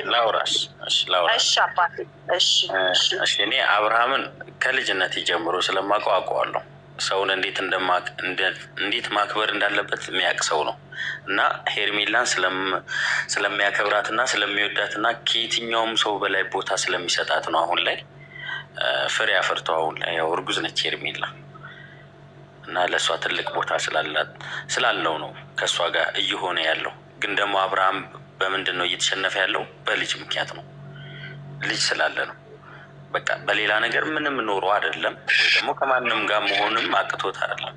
ላውራሽ እኔ አብርሃምን ከልጅነት ጀምሮ ስለማውቀው ሰውን እንዴት ማክበር እንዳለበት የሚያውቅ ሰው ነው እና ሄርሜላን ስለሚያከብራት እና ስለሚወዳት እና ከየትኛውም ሰው በላይ ቦታ ስለሚሰጣት ነው። አሁን ላይ ፍሬ አፍርተው አሁን ላይ ያው እርጉዝ ነች ሄርሜላ እና ለእሷ ትልቅ ቦታ ስላለው ነው ከእሷ ጋር እየሆነ ያለው። ግን ደግሞ አብርሃም በምንድን ነው እየተሸነፈ ያለው? በልጅ ምክንያት ነው። ልጅ ስላለ ነው። በቃ በሌላ ነገር ምንም ኖሮ አይደለም፣ ወይ ደግሞ ከማንም ጋር መሆንም አቅቶት አይደለም፣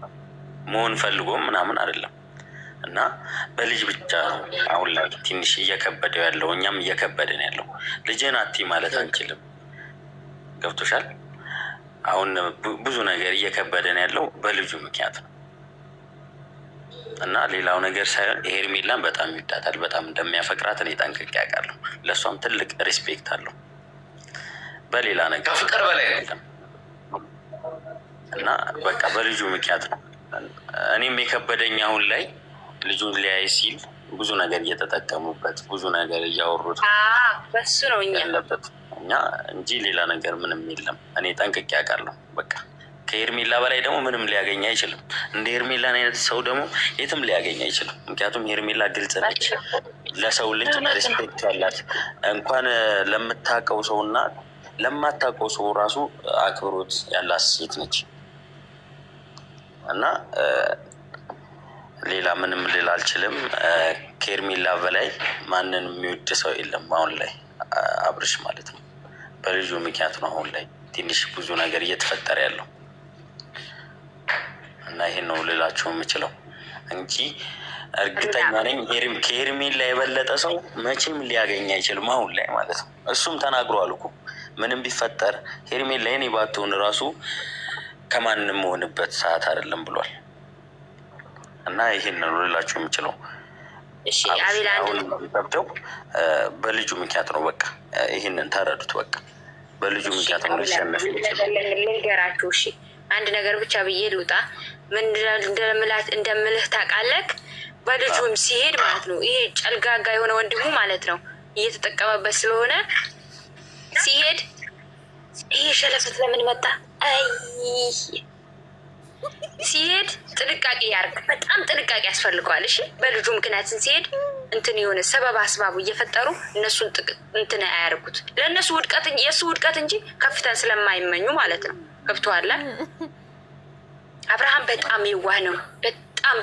መሆን ፈልጎም ምናምን አይደለም። እና በልጅ ብቻ ነው አሁን ላይ ትንሽ እየከበደው ያለው። እኛም እየከበደን ያለው ልጅን አቲ ማለት አንችልም። ገብቶሻል? አሁን ብዙ ነገር እየከበደን ያለው በልጁ ምክንያት ነው። እና ሌላው ነገር ሳይሆን ሄርሜላን በጣም ይወዳታል፣ በጣም እንደሚያፈቅራት እኔ ጠንቅቄ አውቃለሁ። ለእሷም ትልቅ ሪስፔክት አለው። በሌላ ነገር ፍቅር በላይ ነው። እና በቃ በልጁ ምክንያት ነው። እኔም የከበደኝ አሁን ላይ ልጁን ሊያይ ሲል ብዙ ነገር እየተጠቀሙበት ብዙ ነገር እያወሩት በሱ ነው ያለበት እኛ እንጂ ሌላ ነገር ምንም የለም። እኔ ጠንቅቄ አውቃለሁ። በቃ ከሄርሜላ በላይ ደግሞ ምንም ሊያገኝ አይችልም። እንደ ሄርሜላን አይነት ሰው ደግሞ የትም ሊያገኝ አይችልም። ምክንያቱም ሄርሜላ ግልጽ ነች፣ ለሰው ልጅ ሪስፔክት ያላት እንኳን ለምታውቀው ሰው እና ለማታውቀው ሰው ራሱ አክብሮት ያላት ሴት ነች። እና ሌላ ምንም ልል አልችልም። ከሄርሜላ በላይ ማንን የሚወድ ሰው የለም አሁን ላይ አብርሽ ማለት ነው። በልጁ ምክንያት ነው አሁን ላይ ትንሽ ብዙ ነገር እየተፈጠረ ያለው እና ይሄን ነው ልላችሁ የምችለው እንጂ እርግጠኛ ነኝ ከሄርሜላ የበለጠ ሰው መቼም ሊያገኝ አይችልም አሁን ላይ ማለት ነው። እሱም ተናግሯል እኮ ምንም ቢፈጠር ሄርሜላ የኔ ባትሆን ራሱ ከማንም መሆንበት ሰዓት አይደለም ብሏል። እና ይሄን ነው ልላችሁ የምችለው። እሺ አቤላ አንደው በልጁ ምክንያት ነው። በቃ ይሄንን ተረዱት። በቃ በልጁ ምክንያት ነው ሊሸነፍ ይችላል። ልንገራችሁ። እሺ አንድ ነገር ብቻ ብዬ ልውጣ። ምን እንደምልህ ታውቃለህ? በልጁም ሲሄድ ማለት ነው ይሄ ጨልጋጋ የሆነ ወንድሙ ማለት ነው እየተጠቀመበት ስለሆነ ሲሄድ ይሄ ሸለፈት ለምን መጣ? አይ ሲሄድ ጥንቃቄ ያርግ። በጣም ጥንቃቄ ያስፈልገዋል። እሺ በልጁ ምክንያትን ሲሄድ እንትን የሆነ ሰበብ አስባቡ እየፈጠሩ እነሱን እንትን አያርጉት። ለእነሱ ውድቀት የእሱ ውድቀት እንጂ ከፍተን ስለማይመኙ ማለት ነው። ገብቶሃል? አብርሃም በጣም የዋህ ነው።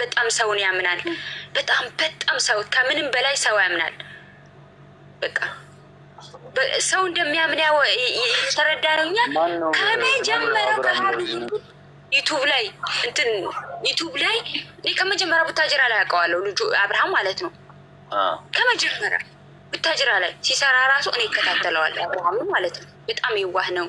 በጣም ሰውን ያምናል። በጣም ሰው ከምንም በላይ ሰው ያምናል። በቃ ሰው እንደሚያምን የተረዳ ነው። እኛ ከመጀመሪያው ዩቱብ ላይ እኔ ከመጀመሪያ ቡታጅራ ላይ ያውቀዋለሁ ልጁ አብርሃም ማለት ነው። ከመጀመሪያ ቡታጅራ ላይ ሲሰራ ራሱ እኔ እከታተለዋለሁ አብርሃም ማለት ነው። በጣም የዋህ ነው።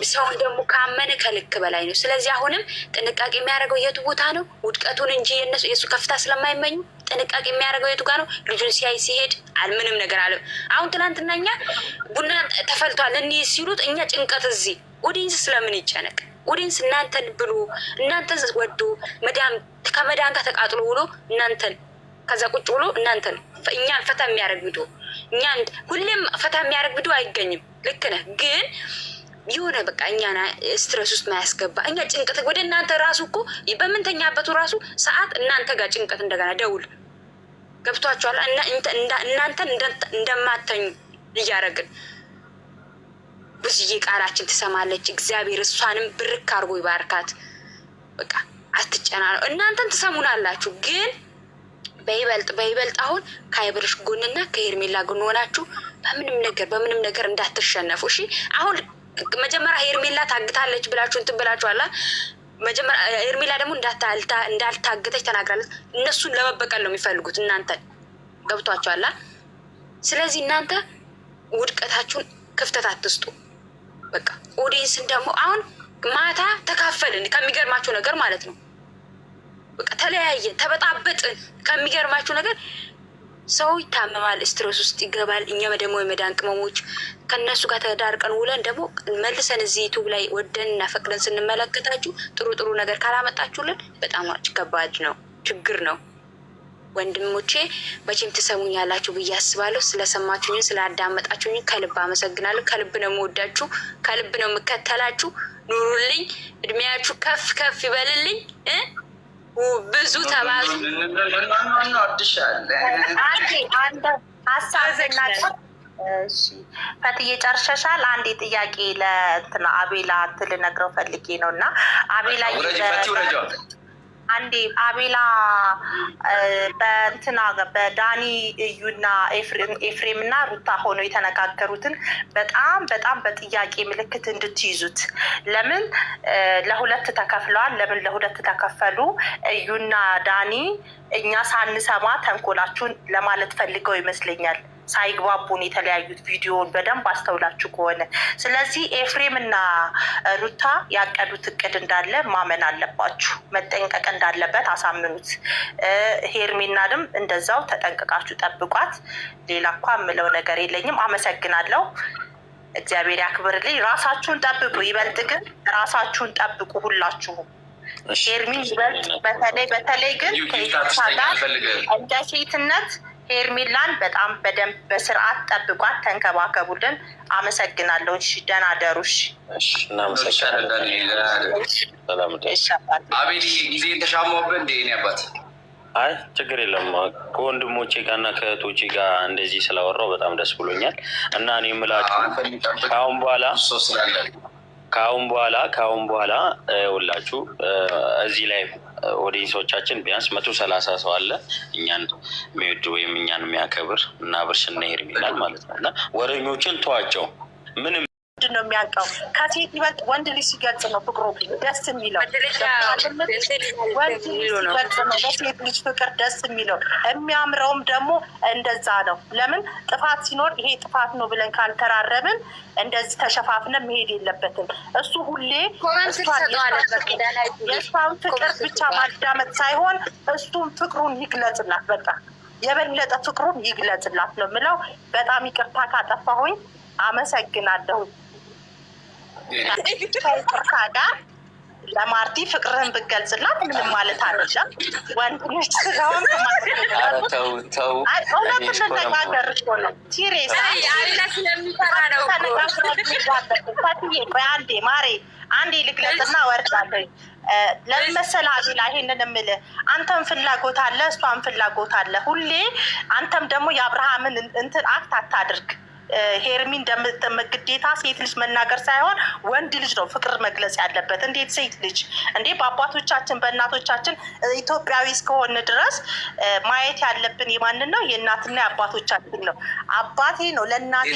ሰውን ደግሞ ካመነ ከልክ በላይ ነው። ስለዚህ አሁንም ጥንቃቄ የሚያደርገው የቱ ቦታ ነው? ውድቀቱን እንጂ የእሱ ከፍታ ስለማይመኙ ጥንቃቄ የሚያደርገው የቱ ጋር ነው? ልጁን ሲያይ ሲሄድ ምንም ነገር አለ። አሁን ትናንትና እኛ ቡና ተፈልቷል እኒህ ሲሉት እኛ ጭንቀት እዚህ ኦዲንስ ስለምን ይጨነቅ? ኦዲንስ እናንተን ብሎ እናንተን ወዶ ከመዳን ጋር ተቃጥሎ ብሎ እናንተን ከዛ ቁጭ ብሎ እናንተን እኛን ፈታ የሚያደርግ ቪዲዮ እኛን ሁሌም ፈታ የሚያደርግ ቪዲዮ አይገኝም። ልክ ነህ፣ ግን የሆነ በቃ እኛና ስትረስ ውስጥ ማያስገባ እኛ ጭንቀት ወደ እናንተ ራሱ እኮ በምንተኛበቱ ራሱ ሰዓት እናንተ ጋር ጭንቀት እንደገና ደውል ገብቷቸዋል። እናንተን እንደማተኙ እያደረግን ብዙዬ ቃላችን ትሰማለች። እግዚአብሔር እሷንም ብርክ አድርጎ ይባርካት። በቃ አትጨናነቁ። እናንተን ትሰሙናላችሁ፣ ግን በይበልጥ አሁን ከአብርሽ ጎንና ከሄርሜላ ጎን ሆናችሁ በምንም ነገር እንዳትሸነፉ። እሺ አሁን መጀመሪያ ሄርሜላ ታግታለች ብላችሁ እንትን ብላችኋላ። መጀመሪያ ሄርሜላ ደግሞ እንዳልታገተች ተናግራለች። እነሱን ለመበቀል ነው የሚፈልጉት እናንተን። ገብቷችኋላ? ስለዚህ እናንተ ውድቀታችሁን ክፍተት አትስጡ። በቃ ኦዲየንስን ደግሞ አሁን ማታ ተካፈልን ከሚገርማችሁ ነገር ማለት ነው። በቃ ተለያየን፣ ተበጣበጥን። ከሚገርማችሁ ነገር ሰው ይታመማል፣ ስትረስ ውስጥ ይገባል። እኛ ደግሞ የመዳን ቅመሞች ከእነሱ ጋር ተዳርቀን ውለን ደግሞ መልሰን እዚህ ዩቱብ ላይ ወደን እና ፈቅደን ስንመለከታችሁ ጥሩ ነገር ካላመጣችሁልን በጣም ከባድ ነው፣ ችግር ነው። ወንድሞቼ መቼም ትሰሙኛላችሁ ብዬ አስባለሁ። ስለሰማችሁኝ ስላዳመጣችሁኝ ከልብ አመሰግናለሁ። ከልብ ነው የምወዳችሁ፣ ከልብ ነው የምከተላችሁ። ኑሩልኝ፣ እድሜያችሁ ከፍ ከፍ ይበልልኝ፣ ብዙ ተባዙ። ፈትዬ ጨርሸሻል? አንዴ ጥያቄ ለእንትና አቤላ ልነግረው ፈልጌ ነው እና አቤላ አንዴ አቤላ በእንትና በዳኒ እዩና ኤፍሬም እና ሩታ ሆኖ የተነጋገሩትን በጣም በጥያቄ ምልክት እንድትይዙት። ለምን ለሁለት ተከፍለዋል? ለምን ለሁለት ተከፈሉ? እዩና ዳኒ እኛ ሳንሰማ ተንኮላችሁን ለማለት ፈልገው ይመስለኛል ሳይግባቡን የተለያዩት ቪዲዮውን በደንብ አስተውላችሁ ከሆነ። ስለዚህ ኤፍሬም እና ሩታ ያቀዱት እቅድ እንዳለ ማመን አለባችሁ። መጠንቀቅ እንዳለበት አሳምኑት። ሄርሜላንም እንደዛው ተጠንቅቃችሁ ጠብቋት። ሌላ እኳ የምለው ነገር የለኝም። አመሰግናለሁ። እግዚአብሔር ያክብርልኝ። ራሳችሁን ጠብቁ። ይበልጥ ግን ራሳችሁን ጠብቁ ሁላችሁም። ሄርሜላ ይበልጥ በተለይ ግን እንደ ሴትነት ሄርሜላን በጣም በደንብ በስርዓት ጠብቋት፣ ተንከባከቡልን። አመሰግናለሁ። እሺ፣ ደህና ደሩ። እሺ፣ እናመሰግናለን። አቤል ጊዜ ተሻማብን እንዴ? እኔ አባት አይ ችግር የለም። ከወንድሞቼ ጋር እና ከእህቶቼ ጋር እንደዚህ ስላወራው በጣም ደስ ብሎኛል እና እኔ የምላችሁ ከአሁን በኋላ ሁላችሁ እዚህ ላይ ኦዲየንሶቻችን ቢያንስ 130 ሰው አለ እኛን የሚወድ ወይም እኛን የሚያከብር እና አብርሽና ሄርሜላን ማለት ነው። እና ወረኞችን ተዋቸው። ምንም ምንድን ነው የሚያውቀው? ከሴት ይበልጥ ወንድ ልጅ ሲገልጽ ነው ፍቅሩ ደስ የሚለው። ወንድ ልጅ ሲገልጽ ነው በሴት ልጅ ፍቅር ደስ የሚለው። የሚያምረውም ደግሞ እንደዛ ነው። ለምን ጥፋት ሲኖር ይሄ ጥፋት ነው ብለን ካልተራረብን እንደዚህ ተሸፋፍነ መሄድ የለበትም። እሱ ሁሌ የእሷን ፍቅር ብቻ ማዳመጥ ሳይሆን እሱም ፍቅሩን ይግለጽላት። በቃ የበለጠ ፍቅሩን ይግለጽላት ነው የምለው። በጣም ይቅርታ ካጠፋሁኝ። አመሰግናለሁ። ከይቅርታ ጋር ለማርቲ ፍቅርህን ብገልጽላት ምንም ማለት አይደለም። ወንድ ልጅ ስለሆን እውነት እንነጋገር እኮ ነው። ሲሪየስ አንዴ ማሬ አንዴ ልግለጽና ወርዳለኝ። ለምን መሰለህ አቤላ ይሄንን የምልህ አንተም ፍላጎት አለ፣ እሷን ፍላጎት አለ። ሁሌ አንተም ደግሞ የአብርሃምን እንትን አክት አታድርግ። ሄርሚ ግዴታ ሴት ልጅ መናገር ሳይሆን ወንድ ልጅ ነው ፍቅር መግለጽ ያለበት። እንዴት ሴት ልጅ እንዴ? በአባቶቻችን በእናቶቻችን ኢትዮጵያዊ እስከሆነ ድረስ ማየት ያለብን የማንን ነው? የእናትና የአባቶቻችን ነው። አባቴ ነው ለእናቴ